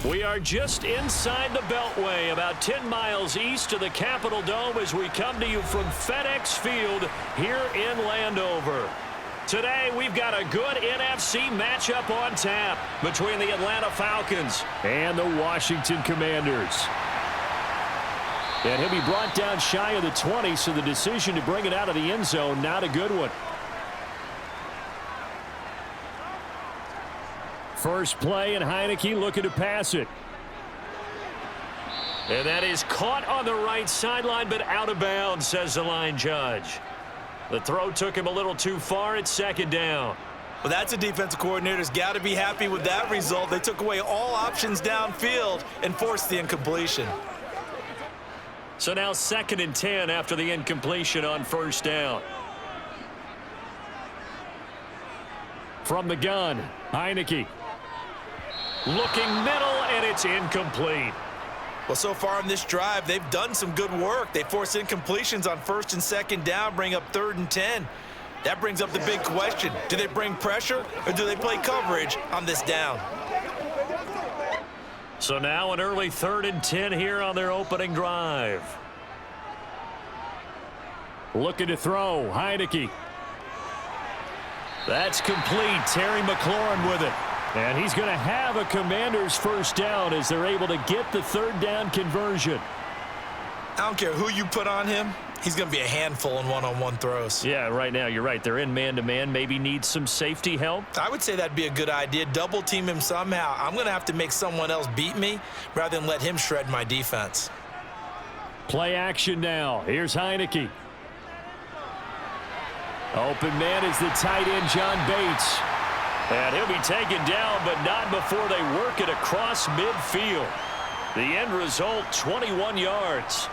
We are just inside the Beltway, about 10 miles east of the Capitol Dome as we come to you from FedEx Field here in Landover. Today, we've got a good NFC matchup on tap between the Atlanta Falcons and the Washington Commanders. And he'll be brought down shy of the 20, so the decision to bring it out of the end zone, not a good one. First play, and Heinicke looking to pass it. And that is caught on the right sideline, but out of bounds, says the line judge. The throw took him a little too far. It's second down. Well, that's a defensive coordinator's got to be happy with that result. They took away all options downfield and forced the incompletion. So now 2nd and 10 after the incompletion on first down. From the gun, Heinicke. Looking middle, and it's incomplete. Well, so far in this drive, they've done some good work. They force incompletions on 1st and 2nd down, bring up 3rd and 10. That brings up the big question. Do they bring pressure, or do they play coverage on this down? So now an early 3rd and 10 here on their opening drive. Looking to throw, Heinicke. That's complete. Terry McLaurin with it. And he's going to have a Commanders first down as they're able to get the 3rd down conversion. I don't care who you put on him. He's going to be a handful in one-on-one throws. Yeah, right now you're right. They're in man-to-man. Maybe need some safety help. I would say that'd be a good idea. Double team him somehow. I'm going to have to make someone else beat me rather than let him shred my defense. Play action now. Here's Heinicke. Open man is the tight end, John Bates. And he'll be taken down, but not before they work it across midfield. The end result, 21 yards.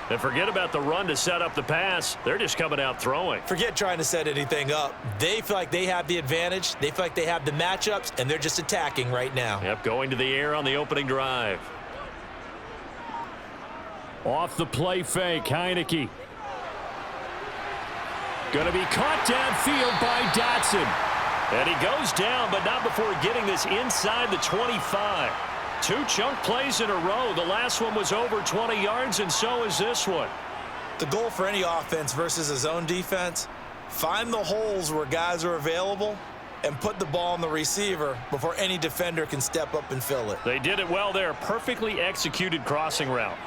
And forget about the run to set up the pass. They're just coming out throwing. Forget trying to set anything up. They feel like they have the advantage. They feel like they have the matchups, and they're just attacking right now. Yep, going to the air on the opening drive. Off the play fake, Heinicke. Going to be caught downfield by Dotson. And he goes down, but not before getting this inside the 25. 2 chunk plays in a row. The last one was over 20 yards, and so is this one. The goal for any offense versus a zone defense, find the holes where guys are available and put the ball on the receiver before any defender can step up and fill it. They did it well there. Perfectly executed crossing route.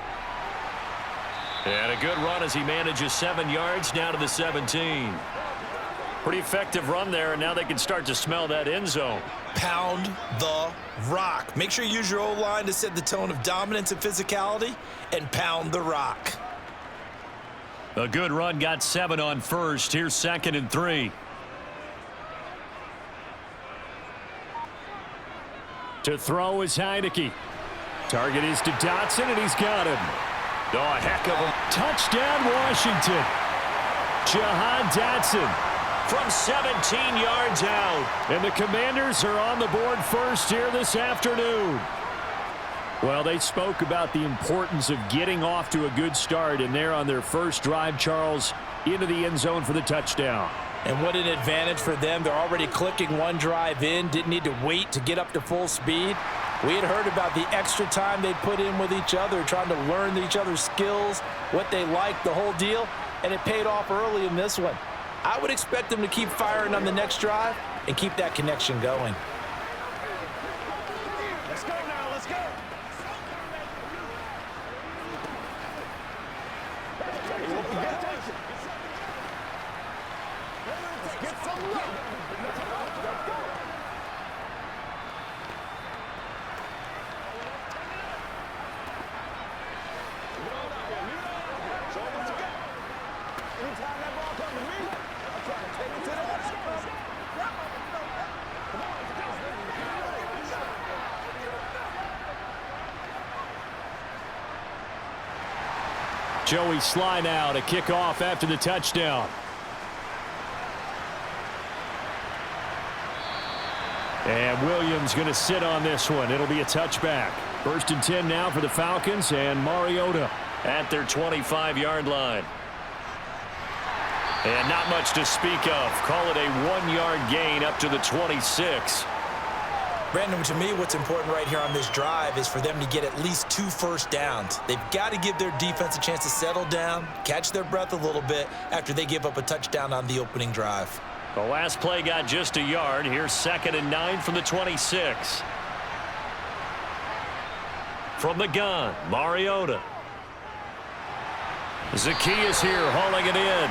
And a good run as he manages 7 yards down to the 17. Pretty effective run there, and now they can start to smell that end zone. Pound the rock. Make sure you use your O-line to set the tone of dominance and physicality, and pound the rock. A good run, got 7 on first. Here's 2nd and 3. To throw is Heinicke. Target is to Dotson, and he's got him. Oh, a heck of a touchdown, Washington. Jahan Dotson from 17 yards out. And the Commanders are on the board first here this afternoon. Well, they spoke about the importance of getting off to a good start, and they're on their first drive, Charles, into the end zone for the touchdown. And what an advantage for them. They're already clicking one drive in, didn't need to wait to get up to full speed. We had heard about the extra time they put in with each other, trying to learn each other's skills, what they liked, the whole deal, and it paid off early in this one. I would expect them to keep firing on the next drive and keep that connection going. Let's go now, let's go. Get some love. Joey Sly now to kick off after the touchdown. And Williams going to sit on this one. It'll be a touchback. 1st and 10 now for the Falcons, and Mariota at their 25-yard line. And not much to speak of. Call it a 1-yard gain up to the 26. Brandon, to me, what's important right here on this drive is for them to get at least 2 first downs. They've got to give their defense a chance to settle down, catch their breath a little bit after they give up a touchdown on the opening drive. The last play got just a yard. Here's 2nd and 9 from the 26. From the gun, Mariota. Zacchaeus here hauling it in.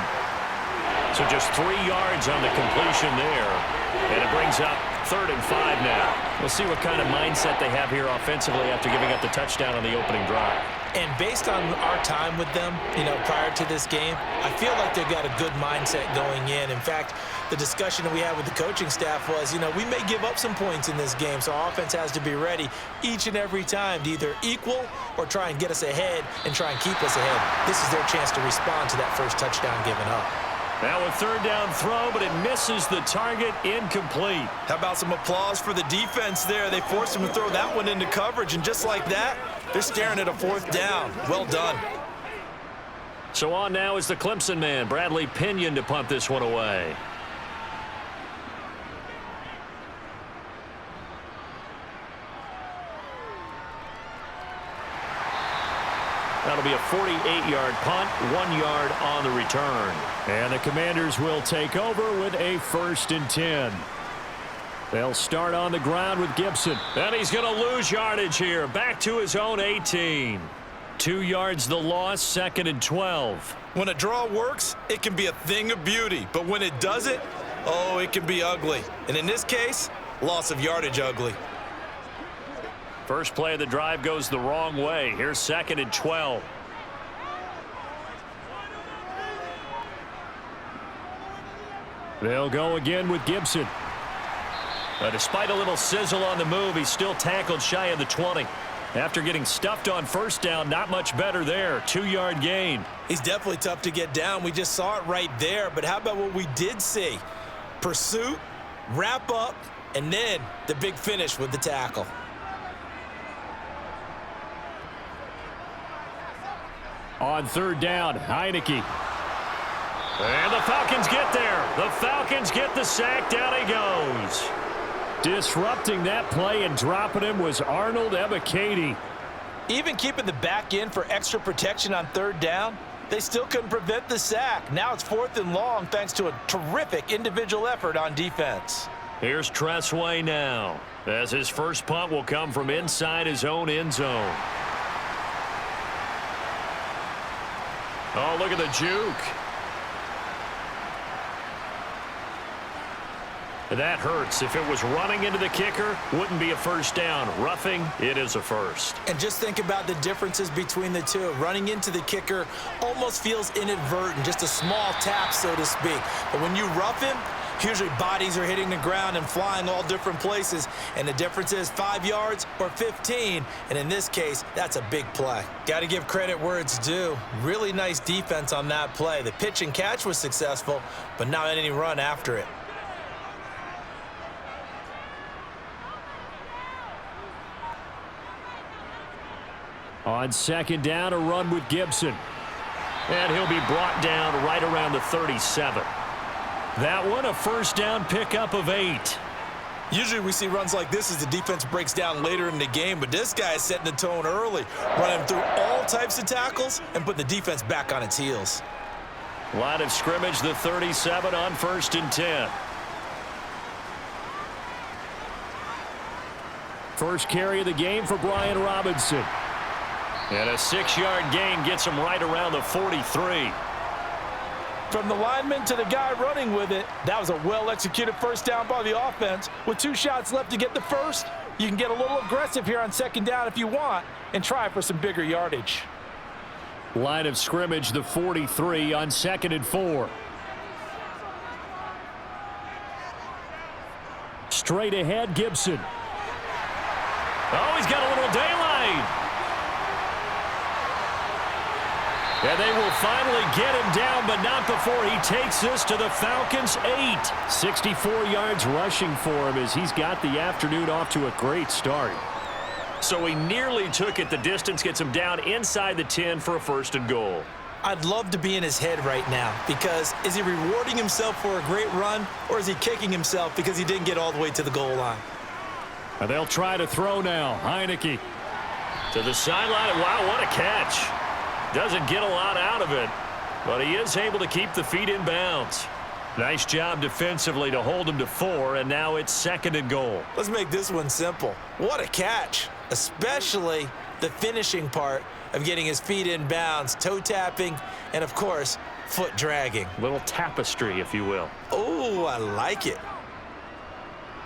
So just 3 yards on the completion there. And it brings up 3rd and 5 now. We'll see what kind of mindset they have here offensively after giving up the touchdown on the opening drive. And based on our time with them, prior to this game, I feel like they've got a good mindset going in. In fact, the discussion that we had with the coaching staff was, we may give up some points in this game, so our offense has to be ready each and every time to either equal or try and get us ahead and try and keep us ahead. This is their chance to respond to that first touchdown given up. Now a 3rd down throw, but it misses the target, incomplete. How about some applause for the defense there? They forced him to throw that one into coverage, and just like that, they're staring at a 4th down. Well done. So on now is the Clemson man, Bradley Pinion, to punt this one away. That'll be a 48-yard punt, 1 yard on the return. And the Commanders will take over with a 1st and 10. They'll start on the ground with Gibson. And he's going to lose yardage here. Back to his own 18. 2 yards the loss, 2nd and 12. When a draw works, it can be a thing of beauty. But when it doesn't, oh, it can be ugly. And in this case, loss of yardage ugly. First play of the drive goes the wrong way. Here's 2nd and 12. They'll go again with Gibson. Despite a little sizzle on the move, he's still tackled shy of the 20. After getting stuffed on 1st down, not much better there. 2-yard gain. He's definitely tough to get down. We just saw it right there. But how about what we did see? Pursuit, wrap up, and then the big finish with the tackle. On 3rd down, Heinicke. And the Falcons get there. The Falcons get the sack. Down he goes. Disrupting that play and dropping him was Arnold Ebiketie. Even keeping the back end for extra protection on 3rd down, they still couldn't prevent the sack. Now it's 4th and long thanks to a terrific individual effort on defense. Here's Tressway now, as his first punt will come from inside his own end zone. Oh, look at the juke. That hurts. If it was running into the kicker, wouldn't be a 1st down. Roughing, it is a 1st. And just think about the differences between the two. Running into the kicker almost feels inadvertent, just a small tap, so to speak. But when you rough him, usually bodies are hitting the ground and flying all different places. And the difference is 5 yards or 15. And in this case, that's a big play. Got to give credit where it's due. Really nice defense on that play. The pitch and catch was successful, but not any run after it. On 2nd down, a run with Gibson. And he'll be brought down right around the 37. That one, a 1st down pickup of 8. Usually we see runs like this as the defense breaks down later in the game, but this guy is setting the tone early, running through all types of tackles and putting the defense back on its heels. Line of scrimmage, the 37 on 1st and 10. First carry of the game for Brian Robinson. And a 6-yard gain gets him right around the 43. From the lineman to the guy running with it, that was a well-executed 1st down by the offense. With 2 shots left to get the 1st, you can get a little aggressive here on 2nd down if you want and try for some bigger yardage. Line of scrimmage, the 43 on 2nd and 4. Straight ahead, Gibson. Oh, he's got a little daylight. And they will finally get him down, but not before he takes this to the Falcons' 8. 64 yards rushing for him as he's got the afternoon off to a great start. So he nearly took it the distance, gets him down inside the 10 for a 1st and goal. I'd love to be in his head right now because is he rewarding himself for a great run or is he kicking himself because he didn't get all the way to the goal line? And they'll try to throw now. Heinicke to the sideline. Wow, what a catch. Doesn't get a lot out of it, but he is able to keep the feet in bounds. Nice job defensively to hold him to 4, and now it's 2nd and goal. Let's make this one simple. What a catch, especially the finishing part of getting his feet in bounds, toe tapping, and of course, foot dragging. Little tapestry, if you will. Oh, I like it.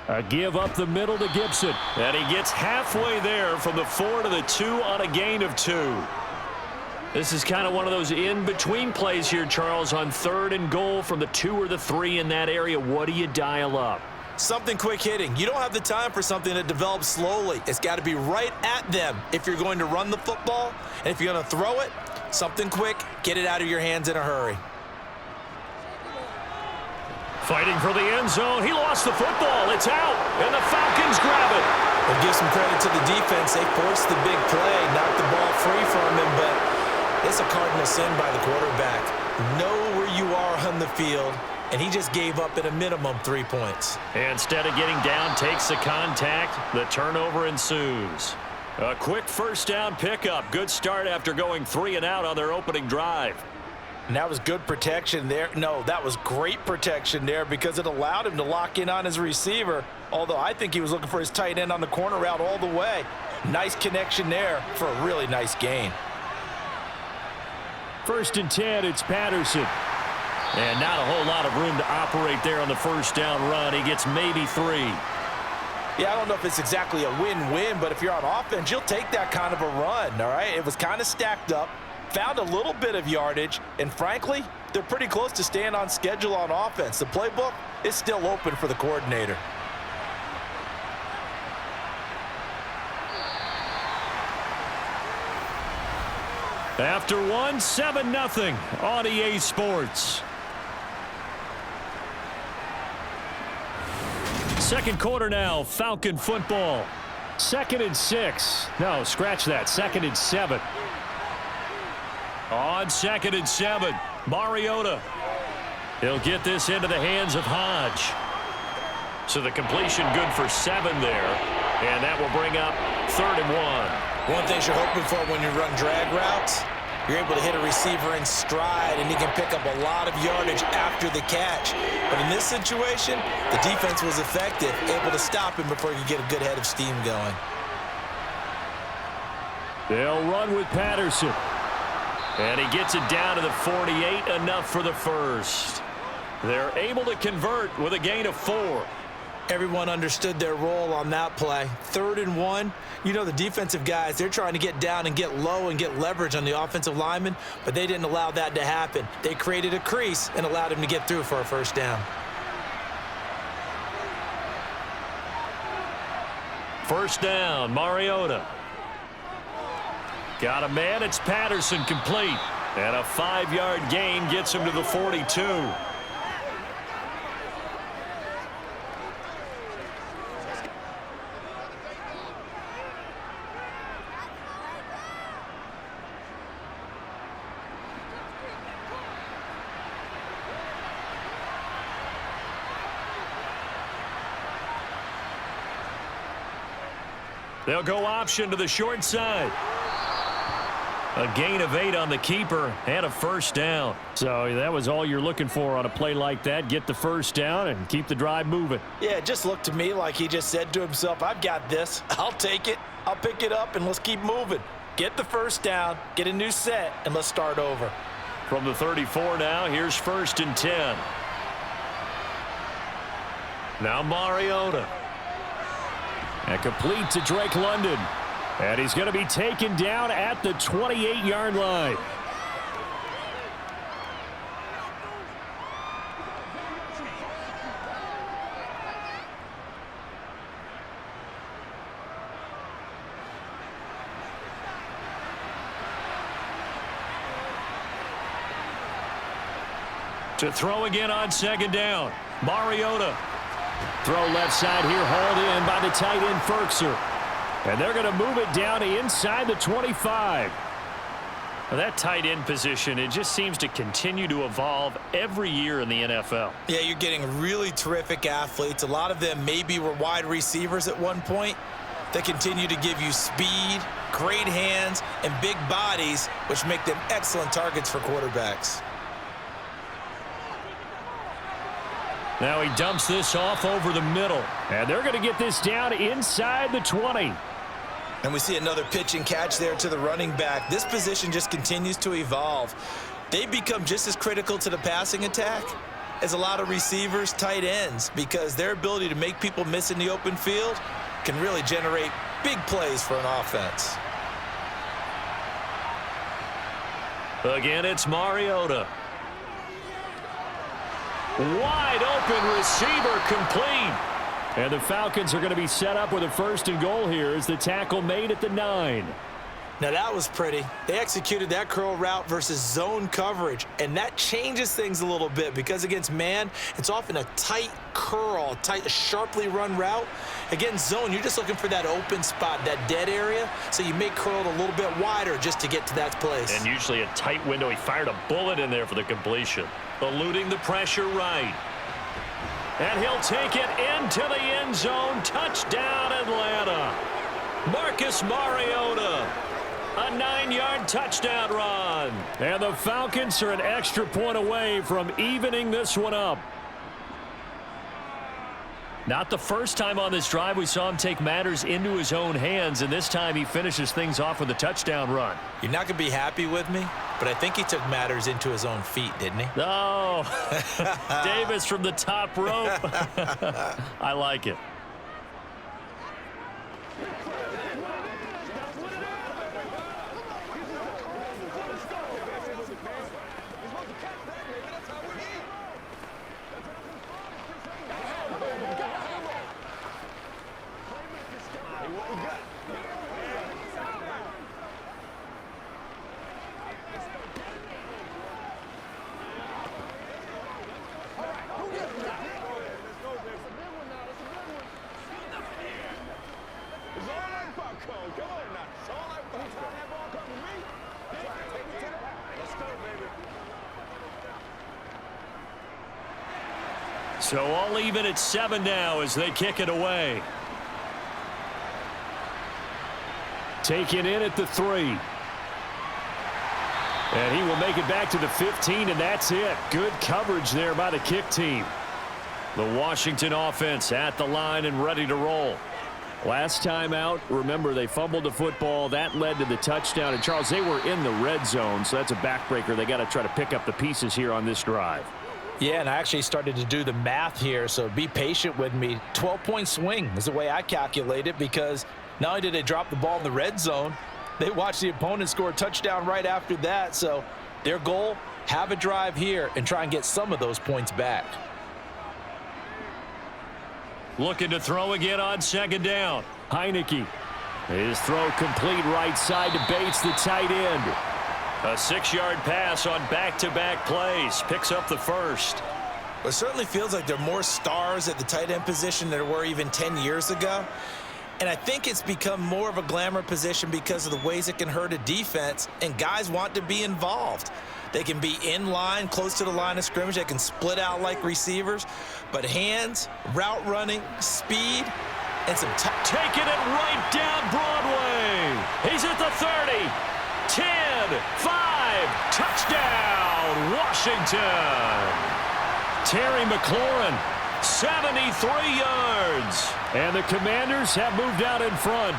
A give up the middle to Gibson. And he gets halfway there from the 4 to the 2 on a gain of 2. This is kind of one of those in-between plays here, Charles, on 3rd and goal from the 2 or the 3 in that area. What do you dial up? Something quick hitting. You don't have the time for something that develops slowly. It's got to be right at them if you're going to run the football. And if you're going to throw it, something quick, get it out of your hands in a hurry. Fighting for the end zone. He lost the football. It's out, and the Falcons grab it. We'll give some credit to the defense. They forced the big play, knocked the ball free from him, but it's a cardinal sin by the quarterback. Know where you are on the field, and he just gave up at a minimum 3 points. Instead of getting down, takes the contact. The turnover ensues. A quick first down pickup. Good start after going 3 and out on their opening drive. And that was good protection there. No, that was great protection there because it allowed him to lock in on his receiver, although I think he was looking for his tight end on the corner route all the way. Nice connection there for a really nice gain. 1st and 10, it's Patterson. And not a whole lot of room to operate there on the first down run. He gets maybe 3. Yeah, I don't know if it's exactly a win-win, but if you're on offense, you'll take that kind of a run, all right? It was kind of stacked up, found a little bit of yardage, and frankly, they're pretty close to staying on schedule on offense. The playbook is still open for the coordinator. After 1, 7-0 on EA Sports. 2nd quarter now, Falcon football. 2nd and 6. No, scratch that. 2nd and 7. On 2nd and 7, Mariota. He'll get this into the hands of Hodge. So the completion good for 7 there. And that will bring up 3rd and 1. One thing you're hoping for when you run drag routes, you're able to hit a receiver in stride, and he can pick up a lot of yardage after the catch. But in this situation, the defense was effective, able to stop him before he could get a good head of steam going. They'll run with Patterson. And he gets it down to the 48, enough for the first. They're able to convert with a gain of 4. Everyone understood their role on that play. 3rd and 1. You know, the defensive guys, they're trying to get down and get low and get leverage on the offensive lineman, but they didn't allow that to happen. They created a crease and allowed him to get through for a first down. First down, Mariota. Got a man, it's Patterson, complete. And a 5-yard gain gets him to the 42. They'll go option to the short side. A gain of 8 on the keeper and a first down. So that was all you're looking for on a play like that. Get the first down and keep the drive moving. Yeah, it just looked to me like he just said to himself, I've got this. I'll take it. I'll pick it up, and let's keep moving. Get the first down, get a new set, and let's start over. From the 34 now, here's 1st and 10. Now Mariota. And complete to Drake London. And he's going to be taken down at the 28-yard line. To throw again on 2nd down. Mariota. Throw left side here, hauled in by the tight end, Ferkser. And they're going to move it down to inside the 25. Well, that tight end position, it just seems to continue to evolve every year in the NFL. Yeah, you're getting really terrific athletes. A lot of them maybe were wide receivers at one point. They continue to give you speed, great hands, and big bodies, which make them excellent targets for quarterbacks. Now he dumps this off over the middle. And they're going to get this down inside the 20. And we see another pitch and catch there to the running back. This position just continues to evolve. They become just as critical to the passing attack as a lot of receivers, tight ends, because their ability to make people miss in the open field can really generate big plays for an offense. Again, it's Mariota. Wide open receiver complete. And the Falcons are going to be set up with a 1st and goal here as the tackle made at the 9. Now that was pretty. They executed that curl route versus zone coverage, and that changes things a little bit because against man, it's often a tight curl, tight, sharply run route. Against zone, you're just looking for that open spot, that dead area, so you may curl it a little bit wider just to get to that place. And usually a tight window. He fired a bullet in there for the completion. Eluding the pressure right. And he'll take it into the end zone. Touchdown, Atlanta. Marcus Mariota. A 9-yard touchdown run. And the Falcons are an extra point away from evening this one up. Not the first time on this drive we saw him take matters into his own hands, and this time he finishes things off with a touchdown run. You're not going to be happy with me, but I think he took matters into his own feet, didn't he? Oh, Davis from the top rope. I like it. So all even at 7 now as they kick it away. Taken in at the 3. And he will make it back to the 15, and that's it. Good coverage there by the kick team. The Washington offense at the line and ready to roll. Last time out, remember, they fumbled the football. That led to the touchdown. And, Charles, they were in the red zone, so that's a backbreaker. They got to try to pick up the pieces here on this drive. Yeah, and I actually started to do the math here, so be patient with me. 12-point swing is the way I calculate it, because not only did they drop the ball in the red zone, they watched the opponent score a touchdown right after that. So their goal, have a drive here and try and get some of those points back. Looking to throw again on 2nd down. Heinicke. His throw complete right side to Bates, the tight end. A 6-yard pass on back-to-back plays. Picks up the 1st. Well, it certainly feels like there are more stars at the tight end position than there were even 10 years ago. And I think it's become more of a glamour position because of the ways it can hurt a defense, and guys want to be involved. They can be in line, close to the line of scrimmage. They can split out like receivers. But hands, route running, speed, and some taking it right down Broadway. He's at the 30. 10, 5, touchdown, Washington. Terry McLaurin, 73 yards. And the Commanders have moved out in front.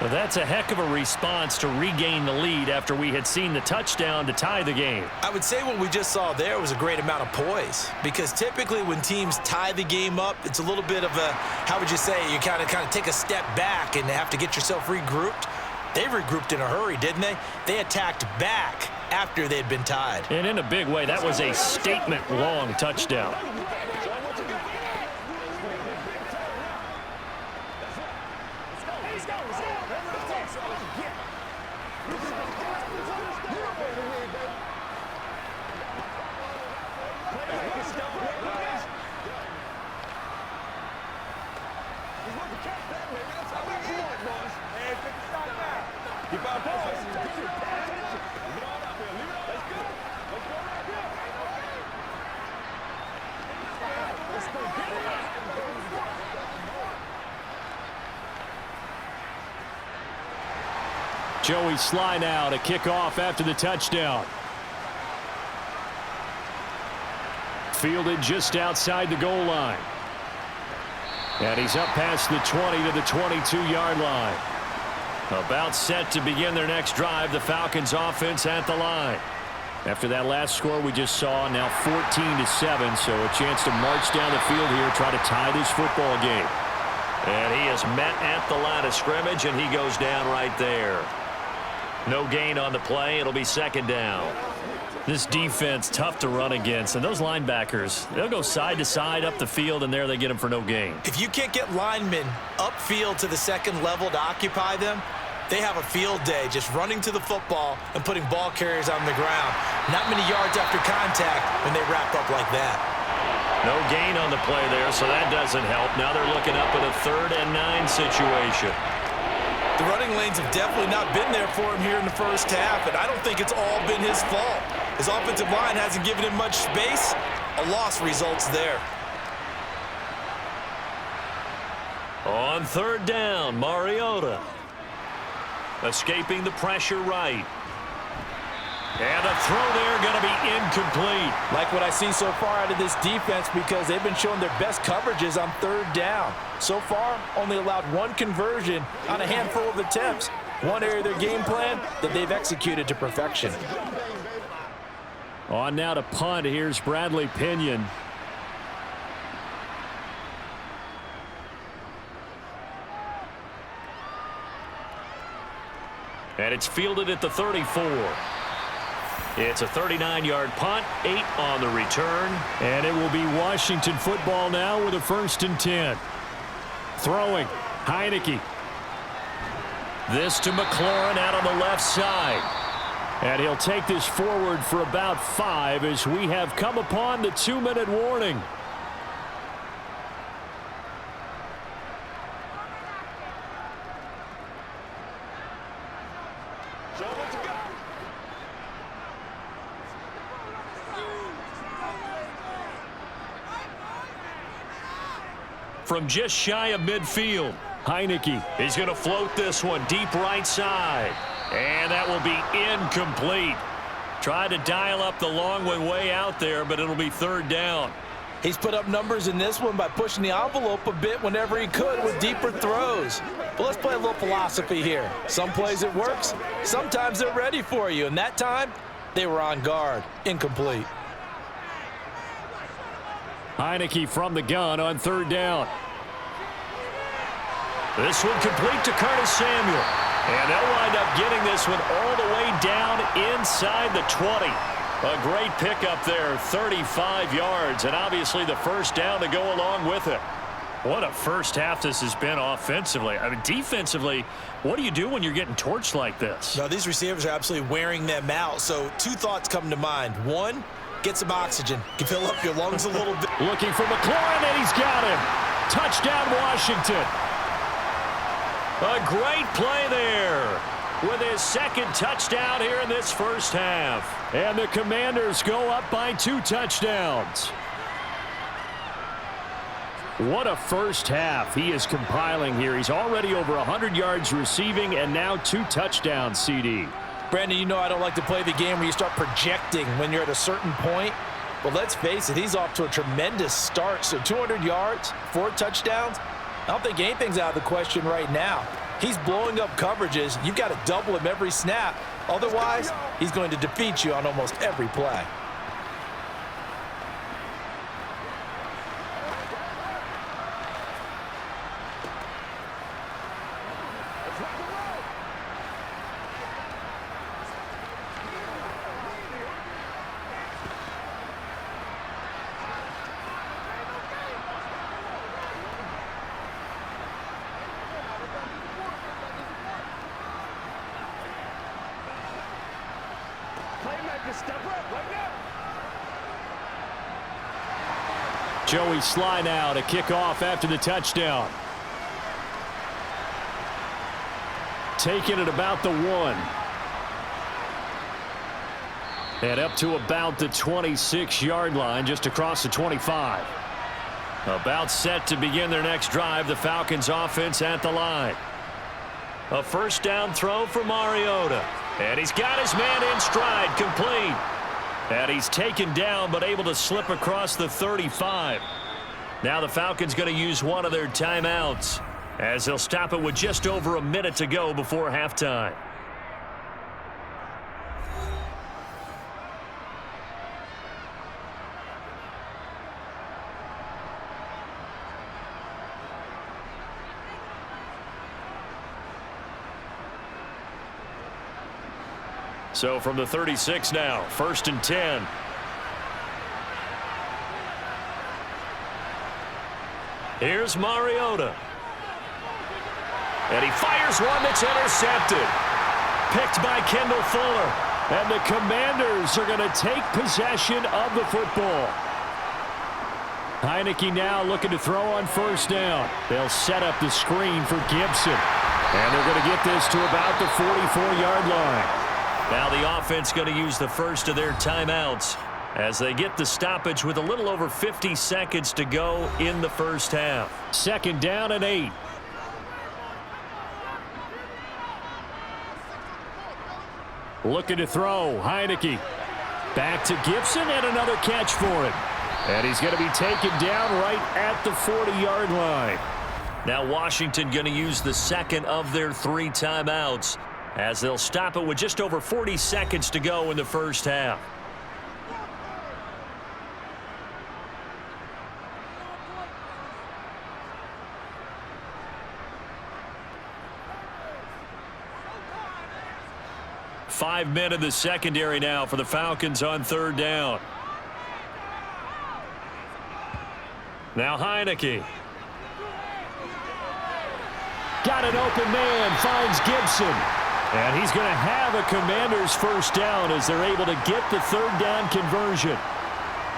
Well, that's a heck of a response to regain the lead after we had seen the touchdown to tie the game. I would say what we just saw there was a great amount of poise, because typically when teams tie the game up, it's a little bit of a, how would you say, you kind of take a step back and have to get yourself regrouped. They regrouped in a hurry, didn't they? They attacked back after they'd been tied. And in a big way, that was a statement-long touchdown. Keep our boys. Pay attention. Leave it all out there. Leave it all. Let's go. Let's go right here. Let's go get it. Joey Sly now to kick off after the touchdown. Fielded just outside the goal line. And he's up past the 20 to the 22-yard line. About set to begin their next drive. The Falcons offense at the line. After that last score we just saw, now 14-7. So a chance to march down the field here, try to tie this football game. And he is met at the line of scrimmage, and he goes down right there. No gain on the play. It'll be second down. This defense, tough to run against. And those linebackers, they'll go side to side up the field, and there they get them for no gain. If you can't get linemen upfield to the second level to occupy them, they have a field day just running to the football and putting ball carriers on the ground. Not many yards after contact when they wrap up like that. No gain on the play there, so that doesn't help. Now they're looking up at a 3rd and 9 situation. The running lanes have definitely not been there for him here in the first half, and I don't think it's all been his fault. His offensive line hasn't given him much space. A loss results there. On 3rd down, Mariota. Escaping the pressure right. And the throw there going to be incomplete. Like what I see so far out of this defense, because they've been showing their best coverages on 3rd down. So far, only allowed one conversion on a handful of attempts. One area of their game plan that they've executed to perfection. On now to punt. Here's Bradley Pinion. And it's fielded at the 34. It's a 39-yard punt, 8 on the return. And it will be Washington football now with a 1st and 10. Throwing, Heinicke. This to McLaurin out on the left side. And he'll take this forward for about 5 as we have come upon the 2-minute warning. Show what you got. From just shy of midfield, Heinicke. He's going to float this one deep right side. And that will be incomplete. Tried to dial up the long one way out there, but it'll be 3rd down. He's put up numbers in this one by pushing the envelope a bit whenever he could with deeper throws. But let's play a little philosophy here. Some plays it works. Sometimes they're ready for you. And that time, they were on guard. Incomplete. Heinicke from the gun on 3rd down. This one complete to Curtis Samuel. And they'll wind up getting this one all the way down inside the 20. A great pickup there, 35 yards, and obviously the 1st down to go along with it. What a first half this has been offensively. I mean, defensively, what do you do when you're getting torched like this? No, these receivers are absolutely wearing them out. So 2 thoughts come to mind. 1, get some oxygen. You can fill up your lungs a little bit. Looking for McLaurin, and he's got him. Touchdown, Washington. A great play there with his 2nd touchdown here in this first half. And the Commanders go up by 2 touchdowns. What a first half he is compiling here. He's already over 100 yards receiving and now 2 touchdowns, CD. Brandon, you know I don't like to play the game where you start projecting when you're at a certain point. But let's face it, he's off to a tremendous start. So 200 yards, 4 touchdowns. I don't think anything's out of the question right now. He's blowing up coverages. You've got to double him every snap. Otherwise, he's going to defeat you on almost every play. Step up right now. Joey Sly now to kick off after the touchdown. taken at about the 1. And up to about the 26-yard line, just across the 25. About set to begin their next drive. The Falcons offense at the line. A first down throw for Mariota. And he's got his man in stride, complete. And he's taken down but able to slip across the 35. Now the Falcons going to use one of their timeouts as they'll stop it with just over a minute to go before halftime. So from the 36 now, 1st and 10. Here's Mariota. And he fires one that's intercepted. Picked by Kendall Fuller. And the Commanders are going to take possession of the football. Heinicke now looking to throw on first down. They'll set up the screen for Gibson. And they're going to get this to about the 44-yard line. Now the offense going to use the first of their timeouts as they get the stoppage with a little over 50 seconds to go in the first half. 2nd down and 8. Looking to throw, Heinicke. Back to Gibson and another catch for him. And he's going to be taken down right at the 40-yard line. Now Washington going to use the second of their 3 timeouts as they'll stop it with just over 40 seconds to go in the first half. Five men in the secondary now for the Falcons on 3rd down. Now Heinicke. Got an open man, finds Gibson. And he's going to have a Commanders first down as they're able to get the 3rd down conversion.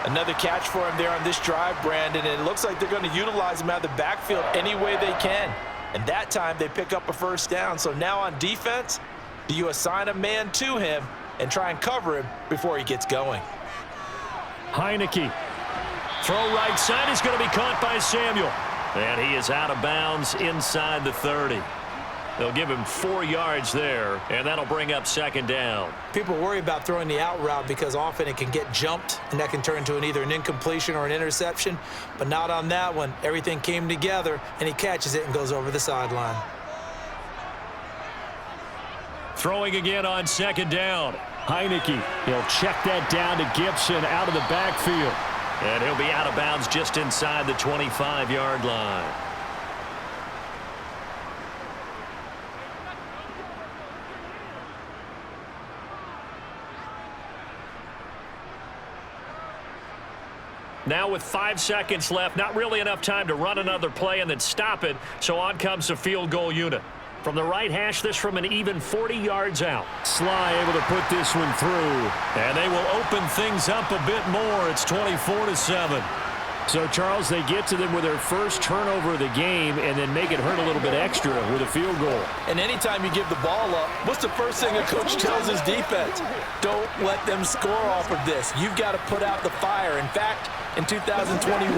Another catch for him there on this drive, Brandon, and it looks like they're going to utilize him out of the backfield any way they can. And that time they pick up a first down. So now on defense, do you assign a man to him and try and cover him before he gets going? Heinicke. Throw right side is going to be caught by Samuel. And he is out of bounds inside the 30. They'll give him 4 yards there, and that'll bring up 2nd down. People worry about throwing the out route because often it can get jumped, and that can turn into either an incompletion or an interception. But not on that one. Everything came together, and he catches it and goes over the sideline. Throwing again on 2nd down. Heinicke, he'll check that down to Gibson out of the backfield. And he'll be out of bounds just inside the 25-yard line. Now with 5 seconds left, not really enough time to run another play and then stop it, so on comes the field goal unit. From the right hash, this from an even 40 yards out. Sly able to put this one through, and they will open things up a bit more. It's 24-7. So, Charles, they get to them with their first turnover of the game and then make it hurt a little bit extra with a field goal. And anytime you give the ball up, what's the first thing a coach tells his defense? Don't let them score off of this. You've got to put out the fire. In fact, in 2021,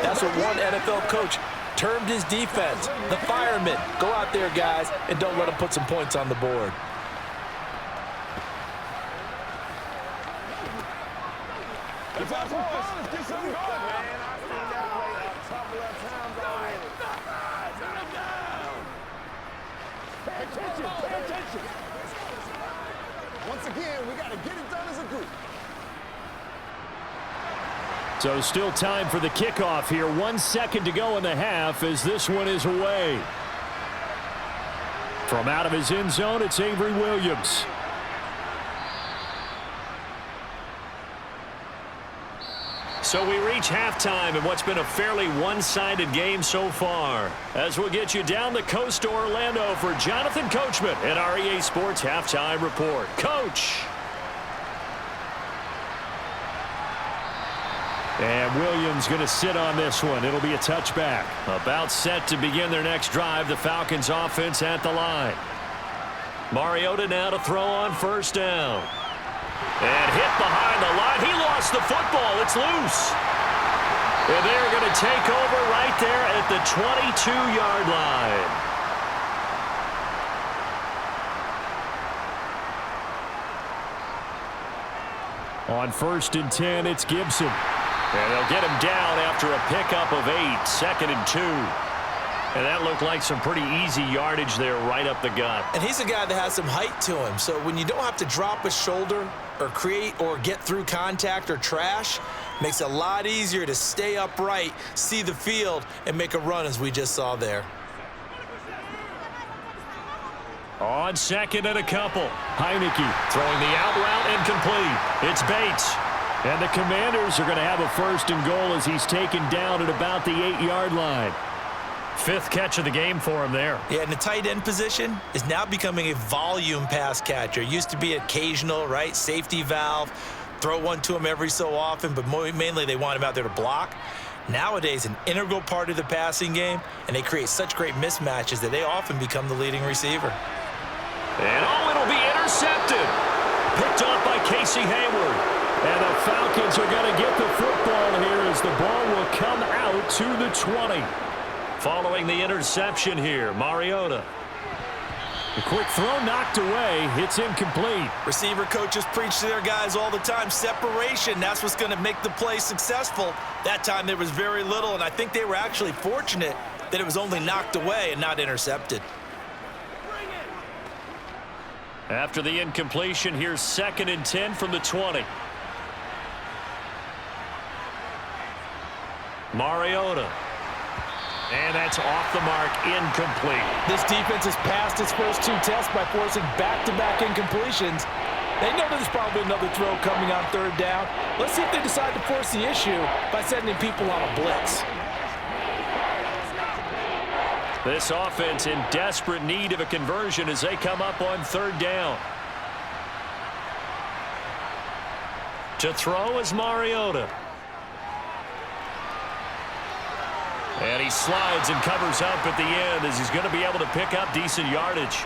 that's what one NFL coach termed his defense, the firemen. Go out there, guys, and don't let them put some points on the board. Let's have some fun. Let's get something going, man. I've seen that play a couple of times already. Turn it down. Pay attention. Pay attention. Once again, we got to get it done as a group. So still time for the kickoff here. 1 second to go in the half as this one is away. From out of his end zone, it's Avery Williams. So we reach halftime in what's been a fairly one-sided game so far. As we'll get you down the coast to Orlando for Jonathan Coachman at our EA Sports Halftime Report. Coach! And Williams going to sit on this one. It'll be a touchback. About set to begin their next drive. The Falcons offense at the line. Mariota now to throw on first down. And hit behind the line. He lost the football. It's loose. And they're going to take over right there at the 22-yard line. On 1st and 10, it's Gibson. And they'll get him down after a pickup of 8, 2nd and 2. And that looked like some pretty easy yardage there right up the gut. And he's a guy that has some height to him. So when you don't have to drop a shoulder or create or get through contact or trash, makes it a lot easier to stay upright, see the field, and make a run as we just saw there. On 2nd and a couple, Heinicke throwing the out route incomplete. It's Bates. And the Commanders are going to have a 1st and goal as he's taken down at about the 8-yard line. 5th catch of the game for him there. Yeah, and the tight end position is now becoming a volume pass catcher. Used to be occasional, right? Safety valve, throw one to him every so often, but mainly they want him out there to block. Nowadays, an integral part of the passing game, and they create such great mismatches that they often become the leading receiver. And it'll be intercepted. Picked off by Casey Hayward. And the Falcons are going to get the football here as the ball will come out to the 20. Following the interception here, Mariota. A quick throw knocked away. It's incomplete. Receiver coaches preach to their guys all the time. Separation, that's what's going to make the play successful. That time there was very little, and I think they were actually fortunate that it was only knocked away and not intercepted. After the incompletion, here's 2nd and 10 from the 20. Mariota. And that's off the mark, incomplete. This defense has passed its first 2 tests by forcing back-to-back incompletions. They know there's probably another throw coming on 3rd down. Let's see if they decide to force the issue by sending people on a blitz. This offense in desperate need of a conversion as they come up on 3rd down. To throw is Mariota. And he slides and covers up at the end as he's going to be able to pick up decent yardage.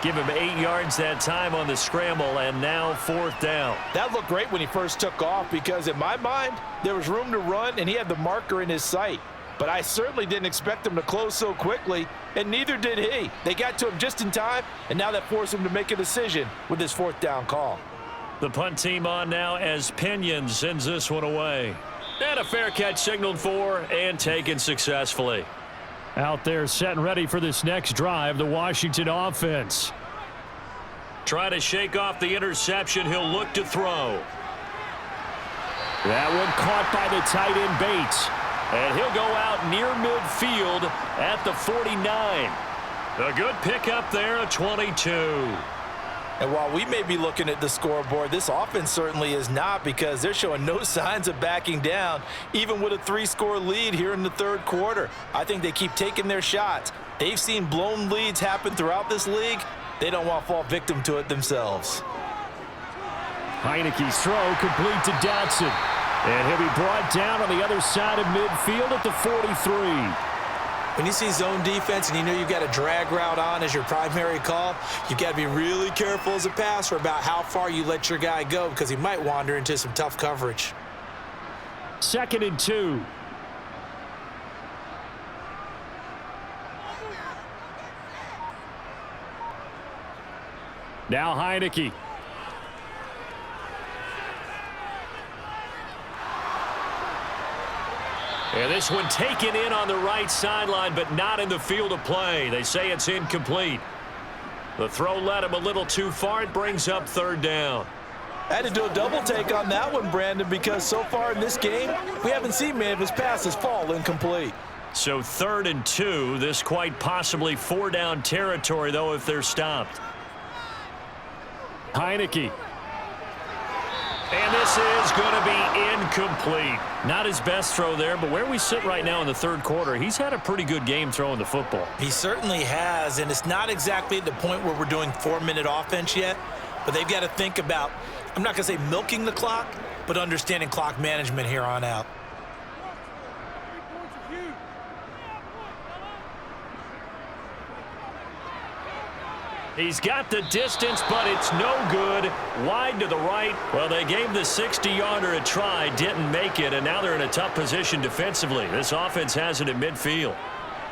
Give him 8 yards that time on the scramble, and now 4th down. That looked great when he first took off because, in my mind, there was room to run, and he had the marker in his sight. But I certainly didn't expect him to close so quickly, and neither did he. They got to him just in time, and now that forced him to make a decision with his 4th down call. The punt team on now as Pinion sends this one away. And a fair catch signaled for and taken successfully. Out there set and ready for this next drive, the Washington offense. Trying to shake off the interception. He'll look to throw. That one caught by the tight end Bates. And he'll go out near midfield at the 49. A good pickup there at 22. And while we may be looking at the scoreboard, this offense certainly is not because they're showing no signs of backing down, even with a 3-score lead here in the 3rd quarter. I think they keep taking their shots. They've seen blown leads happen throughout this league. They don't want to fall victim to it themselves. Heinicke's throw complete to Dotson. And he'll be brought down on the other side of midfield at the 43. When you see zone defense and you know you've got a drag route on as your primary call, you've got to be really careful as a passer about how far you let your guy go because he might wander into some tough coverage. 2nd and 2. Now Heinicke. And this one taken in on the right sideline, but not in the field of play. They say it's incomplete. The throw led him a little too far. It brings up 3rd down. I had to do a double take on that one, Brandon, because so far in this game, we haven't seen many of his passes fall incomplete. So 3rd and 2. This quite possibly 4-down territory, though, if they're stopped. Heinicke. And this is going to be incomplete. Not his best throw there, but where we sit right now in the 3rd quarter, he's had a pretty good game throwing the football. He certainly has, and it's not exactly at the point where we're doing 4-minute offense yet, but they've got to think about, I'm not going to say milking the clock, but understanding clock management here on out. He's got the distance, but it's no good. Wide to the right. Well, they gave the 60-yarder a try, didn't make it, and now they're in a tough position defensively. This offense has it at midfield.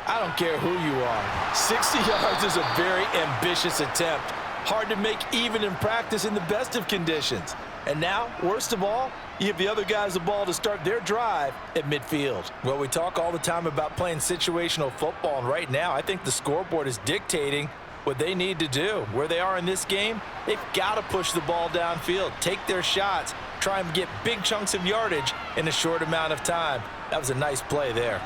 I don't care who you are. 60 yards is a very ambitious attempt. Hard to make even in practice in the best of conditions. And now, worst of all, you give the other guys the ball to start their drive at midfield. Well, we talk all the time about playing situational football, and right now I think the scoreboard is dictating what they need to do. Where they are in this game, they've got to push the ball downfield, take their shots, try and get big chunks of yardage in a short amount of time. That was a nice play there.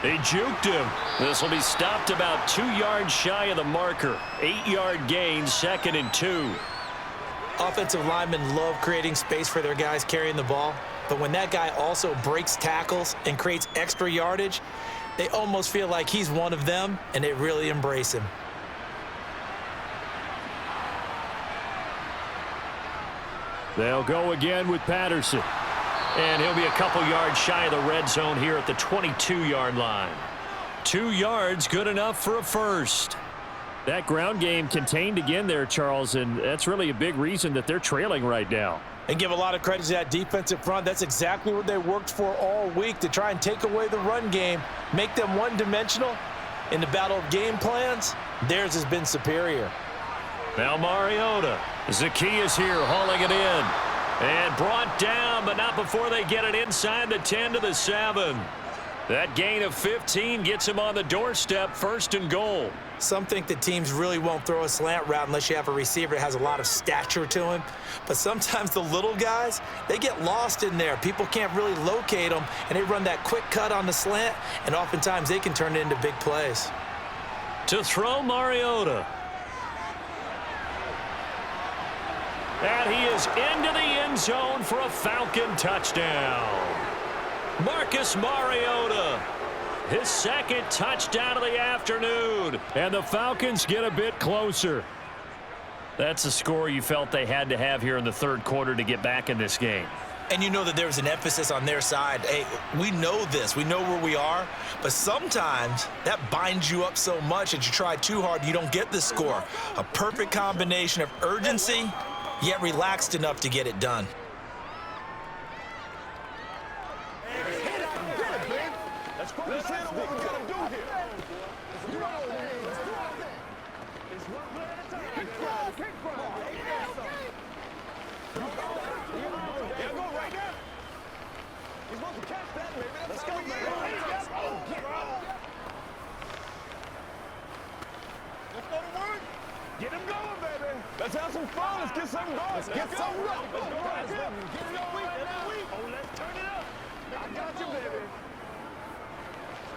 They juked him. This will be stopped about 2 yards shy of the marker. 8-yard gain, 2nd and 2. Offensive linemen love creating space for their guys carrying the ball, but when that guy also breaks tackles and creates extra yardage, they almost feel like he's one of them, and they really embrace him. They'll go again with Patterson. And he'll be a couple yards shy of the red zone here at the 22-yard line. 2 yards, good enough for a first. That ground game contained again there, Charles, and that's really a big reason that they're trailing right now. And give a lot of credit to that defensive front. That's exactly what they worked for all week, to try and take away the run game, make them one-dimensional. In the battle of game plans, theirs has been superior. Now Mariota. Zacchaeus here hauling it in. And brought down, but not before they get it inside the 10 to the 7. That gain of 15 gets him on the doorstep, 1st and goal. Some think that teams really won't throw a slant route unless you have a receiver that has a lot of stature to him. But sometimes the little guys, they get lost in there. People can't really locate them, and they run that quick cut on the slant, and oftentimes they can turn it into big plays. To throw Mariota. And he is into the end zone for a Falcon touchdown. Marcus Mariota, his 2nd touchdown of the afternoon. And the Falcons get a bit closer. That's a score you felt they had to have here in the 3rd quarter to get back in this game. And you know that there's an emphasis on their side. Hey, we know this. We know where we are. But sometimes that binds you up so much that you try too hard, you don't get the score. A perfect combination of urgency, yet relaxed enough to get it done. Let's focus in on what we gotta do here. Yeah, go right now. He's supposed to catch that, baby. Let's go, man. Let's go to work. Get him going, baby. Let's have some fun. Let's get something going. Let's get something going. Let's go right here. Get it going right now. Oh, let's turn it up. I got you, baby.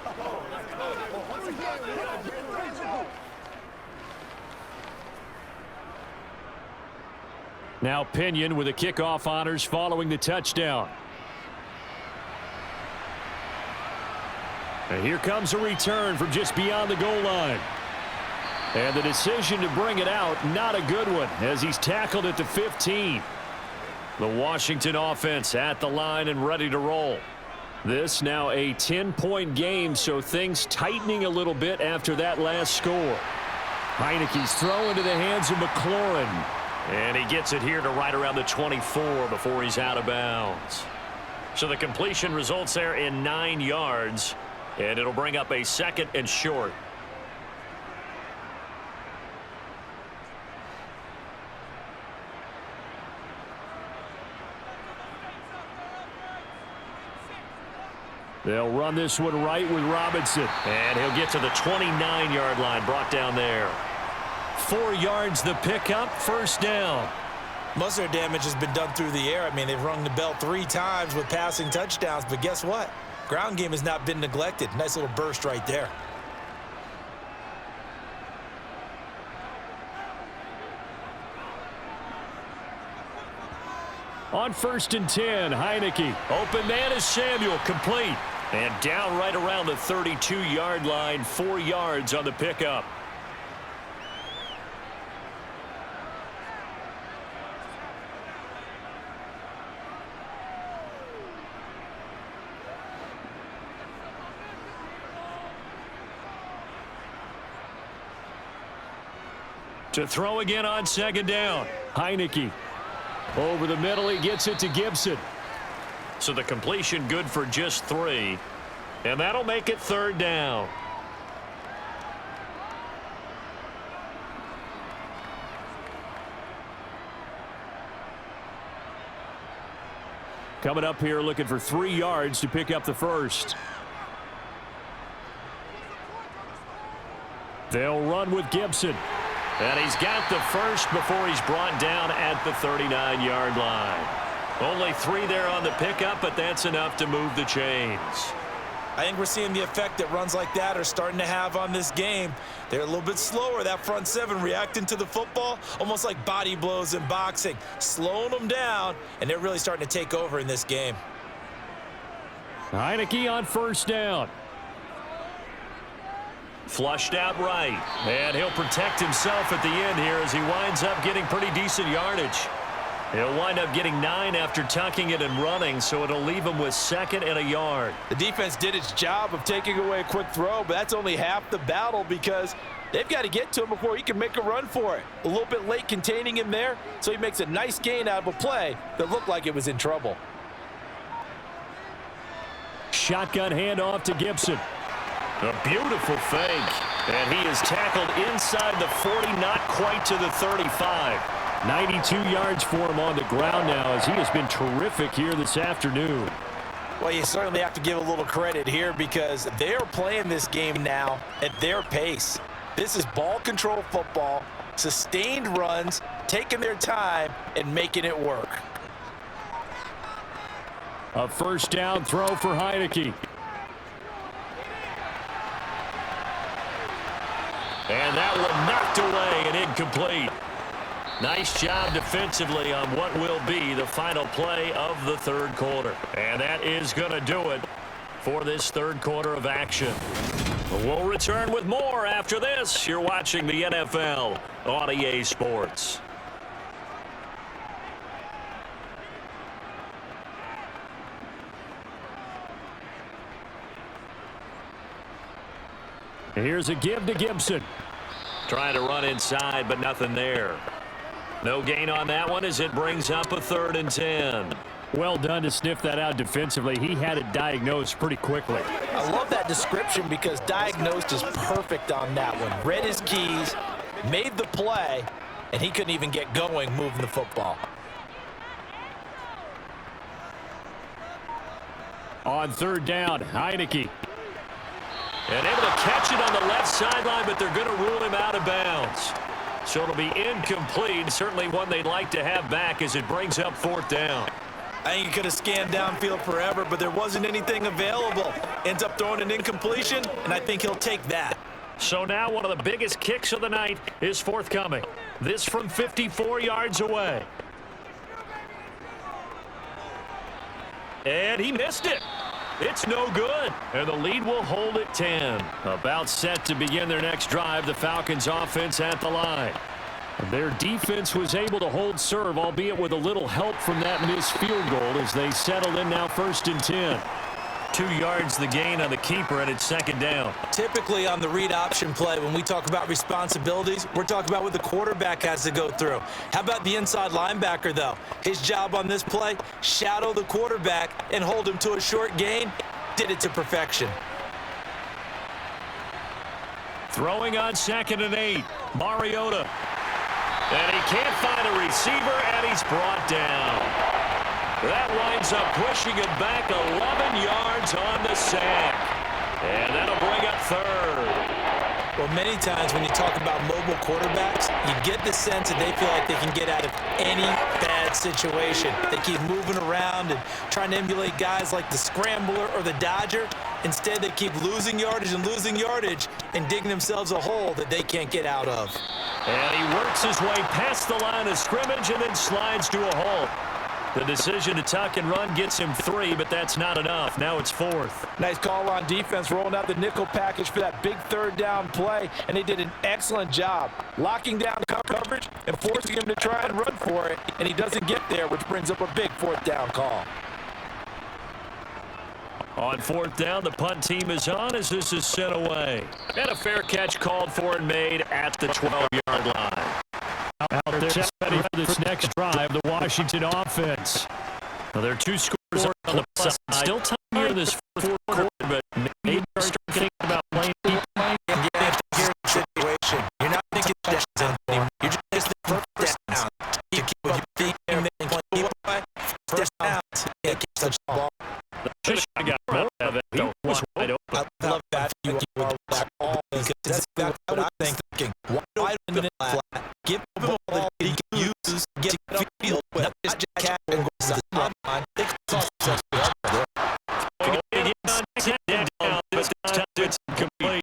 Oh, let's go. Once again, let's go. Now Pinion with the kickoff honors following the touchdown. And here comes a return from just beyond the goal line. And the decision to bring it out, not a good one, as he's tackled at the 15. The Washington offense at the line and ready to roll. This now a 10-point game, so things tightening a little bit after that last score. Heinicke's throw into the hands of McLaurin. And he gets it here to right around the 24 before he's out of bounds. So the completion results there in 9 yards, and it'll bring up a 2nd and short. They'll run this one right with Robinson. And he'll get to the 29-yard line, brought down there. 4 yards the pickup, 1st down. Most of their damage has been done through the air. I mean, they've rung the bell 3 times with passing touchdowns, but guess what? Ground game has not been neglected. Nice little burst right there. On 1st and 10, Heinicke. Open man is Samuel, complete. And down right around the 32-yard line, 4 yards on the pickup. To throw again on second down. Heinicke. Over the middle, he gets it to Gibson. So the completion good for just 3. And that'll make it third down. Coming up here looking for 3 yards to pick up the first. They'll run with Gibson. And he's got the first before he's brought down at the 39-yard line. Only 3 there on the pickup, but that's enough to move the chains. I think we're seeing the effect that runs like that are starting to have on this game. They're a little bit slower, that front 7 reacting to the football, almost like body blows in boxing, slowing them down, and they're really starting to take over in this game. Heinicke on first down. Flushed out right, and he'll protect himself at the end here as he winds up getting pretty decent yardage. He'll wind up getting 9 after tucking it and running, so it'll leave him with 2nd and a yard. The defense did its job of taking away a quick throw, but that's only half the battle because they've got to get to him before he can make a run for it. A little bit late containing him there, so he makes a nice gain out of a play that looked like it was in trouble. Shotgun handoff to Gibson. A beautiful fake, and he is tackled inside the 40, not quite to the 35. 92 yards for him on the ground now as he has been terrific here this afternoon. Well, you certainly have to give a little credit here because they are playing this game now at their pace. This is ball control football, sustained runs, taking their time and making it work. A first down throw for Heinicke. And that one knocked away and incomplete. Nice job defensively on what will be the final play of the third quarter. And that is going to do it for this third quarter of action. We'll return with more after this. You're watching the NFL on EA Sports. Here's a give to Gibson. Trying to run inside, but nothing there. No gain on that one as it brings up a 3rd and 10. Well done to sniff that out defensively. He had it diagnosed pretty quickly. I love that description because diagnosed is perfect on that one. Read his keys, made the play, and he couldn't even get going moving the football. On third down, Heinicke. And able to catch it on the left sideline, but they're going to rule him out of bounds. So it'll be incomplete, certainly one they'd like to have back as it brings up 4th down. I think he could have scanned downfield forever, but there wasn't anything available. Ends up throwing an incompletion, and I think he'll take that. So now one of the biggest kicks of the night is forthcoming. This from 54 yards away. And he missed it. It's no good, and the lead will hold at 10. About set to begin their next drive, the Falcons offense at the line. Their defense was able to hold serve, albeit with a little help from that missed field goal as they settle in now 1st and 10. 2 yards the gain on the keeper, and it's 2nd down. Typically on the read option play, when we talk about responsibilities, we're talking about what the quarterback has to go through. How about the inside linebacker, though? His job on this play, shadow the quarterback and hold him to a short gain. Did it to perfection. Throwing on 2nd and 8, Mariota. And he can't find a receiver, and he's brought down. That winds up pushing him back 11 yards on the sack. And that'll bring up 3rd. Well, many times when you talk about mobile quarterbacks, you get the sense that they feel like they can get out of any bad situation. They keep moving around and trying to emulate guys like the Scrambler or the Dodger. Instead, they keep losing yardage and digging themselves a hole that they can't get out of. And he works his way past the line of scrimmage and then slides to a halt. The decision to tuck and run gets him 3, but that's not enough. Now it's 4th. Nice call on defense, rolling out the nickel package for that big 3rd down play, and they did an excellent job locking down coverage and forcing him to try and run for it, and he doesn't get there, which brings up a big 4th down call. On 4th down, the punt team is on as this is sent away. And a fair catch called for and made at the 12-yard line. set ready for this next drive, the Washington offense. Well, there are two scores on the plus side. Still time here in this fourth quarter, but maybe you're starting to think about playing deep. Here's the situation. You're not thinking downs anymore. You're just thinking first down. You keep with your feet and then playing first down. Yeah, keep touch the ball. Should have got more of it. He was wide open. I love that you are that all because that's exactly what I was thinking. Wide open and flat. Give him the ball that he can use. Get up field. Not just cat and go sideline. They can toss it.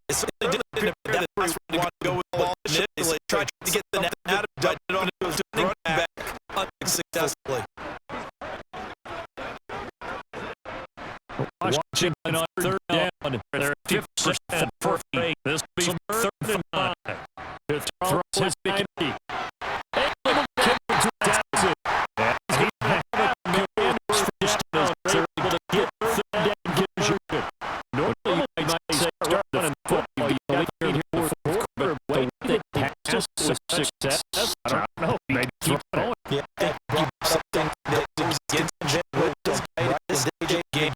It's different. That first one want to go with the ball initially. Try to get the net out of it on his running back unsuccessfully. Washington on third down. They're 50% for fake. This will be third and 5. Fifth throw is Heinicke. Able to kick it to Dodson. As he had it, Commanders first down. They're able to get third down conversion. Normally, you might say start running football. You lead here in the fourth quarter, but the way they have success, I don't know. Maybe keep going. Yeah, I think something that gets with this game.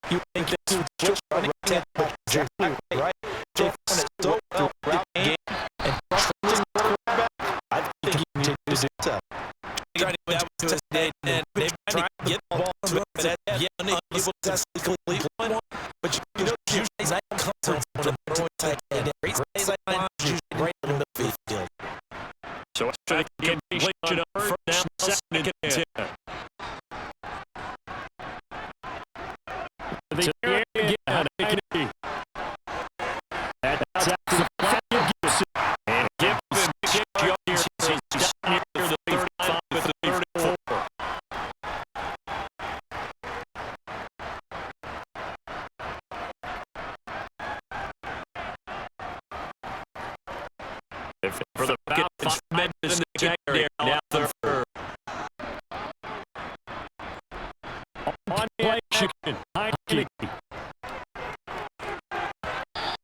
You think this is just running temperature, right? They found it so well throughout the game, and trusting the quarterback, I think he needs to do so. That was today, and they've tried to get the ball to him, but yeah, unable to successfully play one. But you know, usually that comes when they're throwing tight end. Great sideline, usually right in the field. So after the completion of first down, second and 10. The air again, Heinicke. That's out to the flat of Gibson. And Gibson gets you up here. He's down near the 35 with the 34. For the Falcons, tremendous secondary now third. On play, chicken, Heinicke.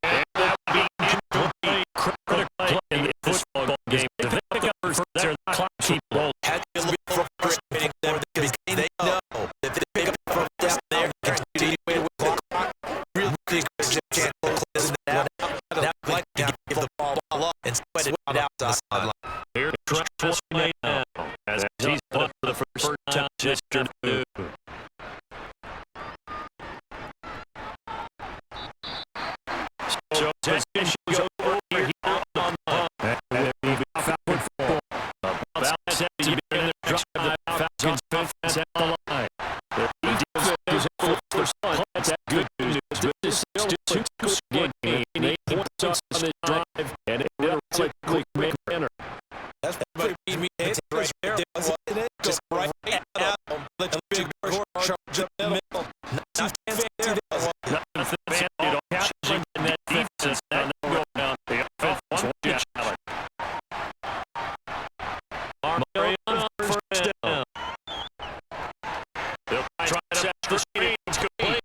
And that would be incomplete. Critical play in this football game. The pick up first there, the clock keep rolling. Had to be a little frustrating them because they know that they pick up first down there and continue with the clock. Really can't close that out. Now, like to give the ball up and spread it out the sideline. Here's Trent now as he's put for the first time this afternoon. So position goes over here on the punt. And it'll be Falcon football. About set to begin their drive. The Falcons defense at the line. Their defense is able to punt. That's good news. This is still a two-score game. 8 points on this drive, and it'll quickly make a winner. That's pretty mean right there. Just right out. Let the big board charge up the middle. Not too fancy. Nothing fancy at all. Challenging in that defense. That go down. The offense wants to challenge. Mariota first down. They'll try to set the screen. It's complete.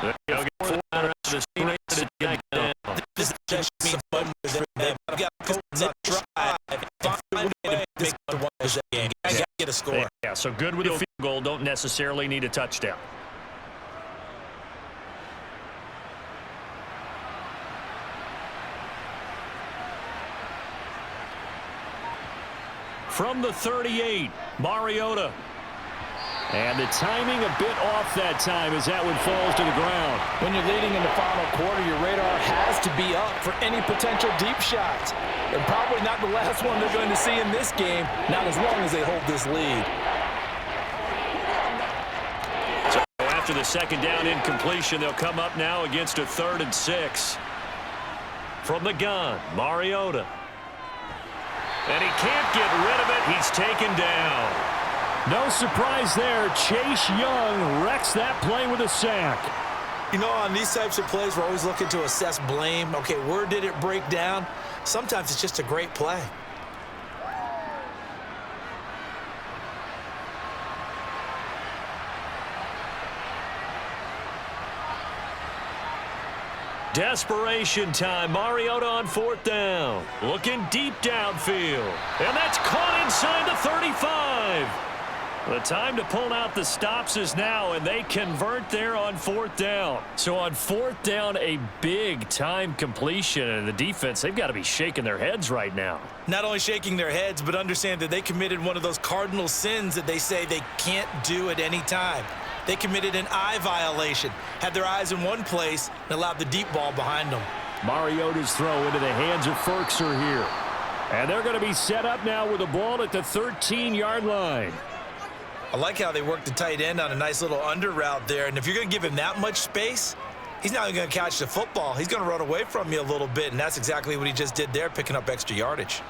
They'll get 4 out of the screen to get down. This just means more than them. I've got to try. Find a way to make the one game. I got to get a score. Yeah, so good with a field goal. Don't necessarily need a touchdown. From the 38, Mariota. And the timing a bit off that time as that one falls to the ground. When you're leading in the final quarter, your radar has to be up for any potential deep shots. And probably not the last one they're going to see in this game, not as long as they hold this lead. So after the second down incompletion, they'll come up now against a 3rd and 6. From the gun, Mariota. And he can't get rid of it. He's taken down. No surprise there. Chase Young wrecks that play with a sack. You know, on these types of plays, we're always looking to assess blame. Okay, where did it break down? Sometimes it's just a great play. Desperation time. Mariota on 4th down. Looking deep downfield. And that's caught inside the 35. The time to pull out the stops is now, and they convert there on 4th down. So on 4th down, a big time completion, and the defense, they've got to be shaking their heads right now. Not only shaking their heads, but understand that they committed one of those cardinal sins that they say they can't do at any time. They committed an eye violation, had their eyes in one place, and allowed the deep ball behind them. Mariota's throw into the hands of Ferkser here. And they're going to be set up now with the ball at the 13-yard line. I like how they worked the tight end on a nice little under route there. And if you're going to give him that much space, he's not even going to catch the football. He's going to run away from you a little bit, and that's exactly what he just did there, picking up extra yardage.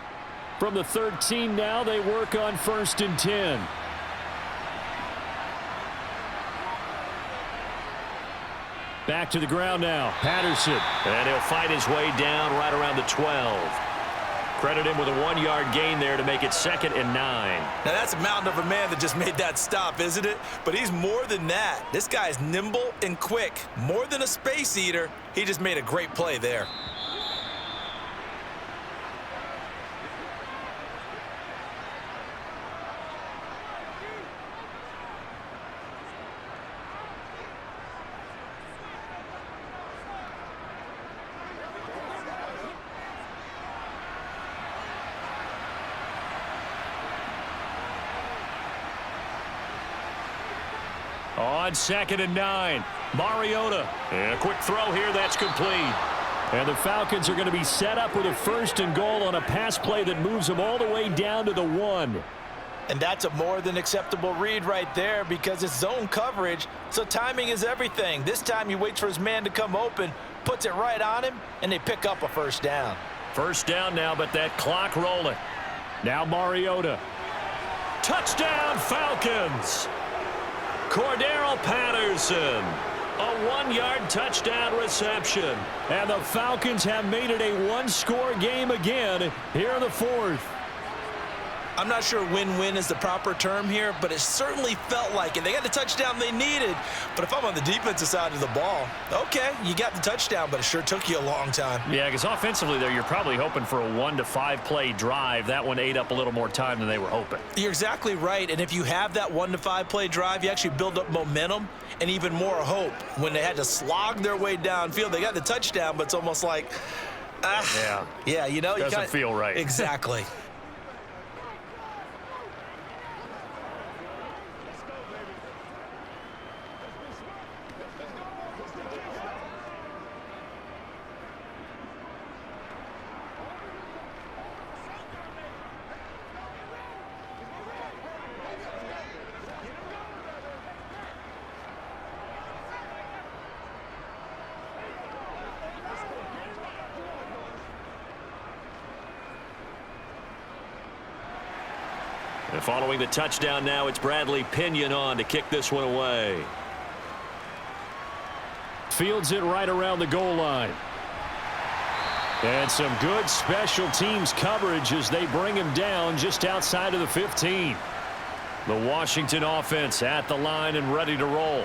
From the 13 now, they work on 1st and 10. Back to the ground now. Patterson. And he'll fight his way down right around the 12. Credit him with a 1-yard gain there to make it 2nd and 9. Now, that's a mountain of a man that just made that stop, isn't it? But he's more than that. This guy's nimble and quick. More than a space eater. He just made a great play there. On 2nd and 9, Mariota. And a quick throw here, that's complete. And the Falcons are going to be set up with a 1st and goal on a pass play that moves them all the way down to the 1. And that's a more than acceptable read right there because it's zone coverage, so timing is everything. This time he waits for his man to come open, puts it right on him, and they pick up a 1st down. 1st down now, but that clock rolling. Now Mariota. Touchdown, Falcons! Cordero Patterson, a 1-yard touchdown reception. And the Falcons have made it a one-score game again here in the 4th. I'm not sure win-win is the proper term here, but it certainly felt like it. They got the touchdown they needed, but if I'm on the defensive side of the ball, okay, you got the touchdown, but it sure took you a long time. Yeah, because offensively there, you're probably hoping for a 1 to 5 play drive. That one ate up a little more time than they were hoping. You're exactly right, and if you have that 1 to 5 play drive, you actually build up momentum and even more hope. When they had to slog their way downfield, they got the touchdown, but it's almost like, yeah, you know, doesn't feel right. Exactly. And following the touchdown now, it's Bradley Pinion on to kick this one away. Fields it right around the goal line. And some good special teams coverage as they bring him down just outside of the 15. The Washington offense at the line and ready to roll.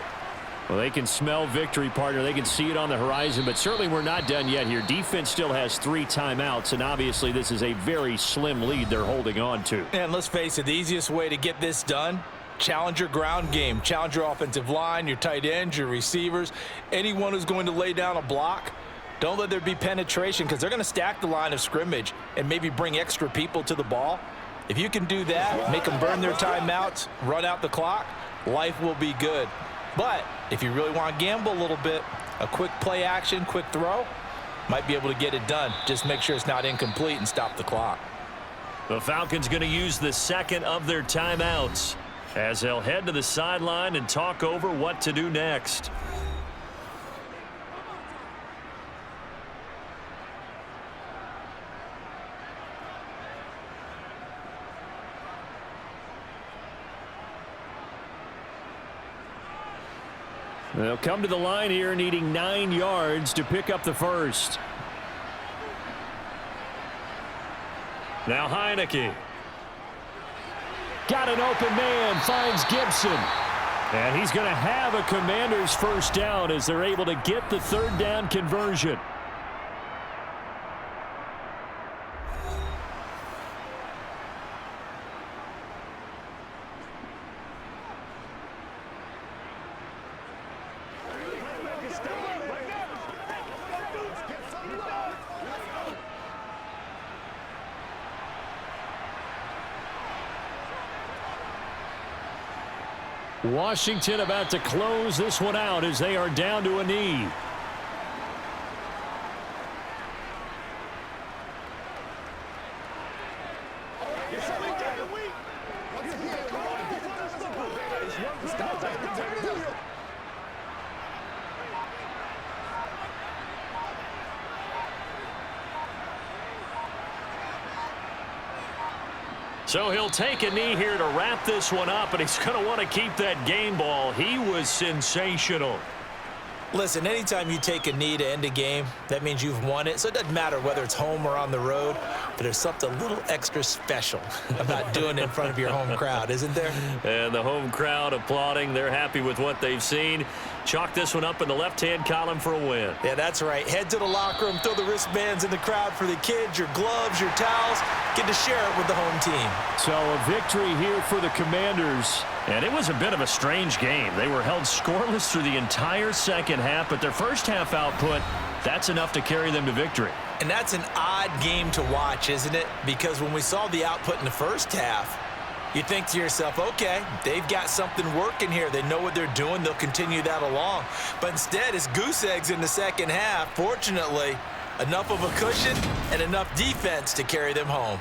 Well, they can smell victory, partner. They can see it on the horizon, but certainly we're not done yet here. Defense still has 3 timeouts, and obviously this is a very slim lead they're holding on to. And let's face it, the easiest way to get this done, challenge your ground game. Challenge your offensive line, your tight ends, your receivers, anyone who's going to lay down a block. Don't let there be penetration because they're going to stack the line of scrimmage and maybe bring extra people to the ball. If you can do that, make them burn their timeouts, run out the clock, life will be good. But if you really want to gamble a little bit, a quick play action, quick throw, might be able to get it done. Just make sure it's not incomplete and stop the clock. The Falcons going to use the 2nd of their timeouts as they'll head to the sideline and talk over what to do next. They'll come to the line here needing 9 yards to pick up the 1st. Now Heinicke. Got an open man, finds Gibson. And he's going to have a Commanders first down as they're able to get the third down conversion. Washington about to close this one out as they are down to a knee. So he'll take a knee here to wrap this one up, and he's going to want to keep that game ball. He was sensational. Listen, anytime you take a knee to end a game, that means you've won it. So it doesn't matter whether it's home or on the road, but there's something a little extra special about doing it in front of your home crowd, isn't there? And the home crowd applauding. They're happy with what they've seen. Chalk this one up in the left-hand column for a win. Yeah, that's right. Head to the locker room, throw the wristbands in the crowd for the kids, your gloves, your towels. Get to share it with the home team. So a victory here for the Commanders. And it was a bit of a strange game. They were held scoreless through the entire second half, but their first half output, that's enough to carry them to victory. And that's an odd game to watch, isn't it? Because when we saw the output in the first half, you think to yourself, okay, they've got something working here. They know what they're doing. They'll continue that along. But instead, it's goose eggs in the second half. Fortunately, enough of a cushion and enough defense to carry them home.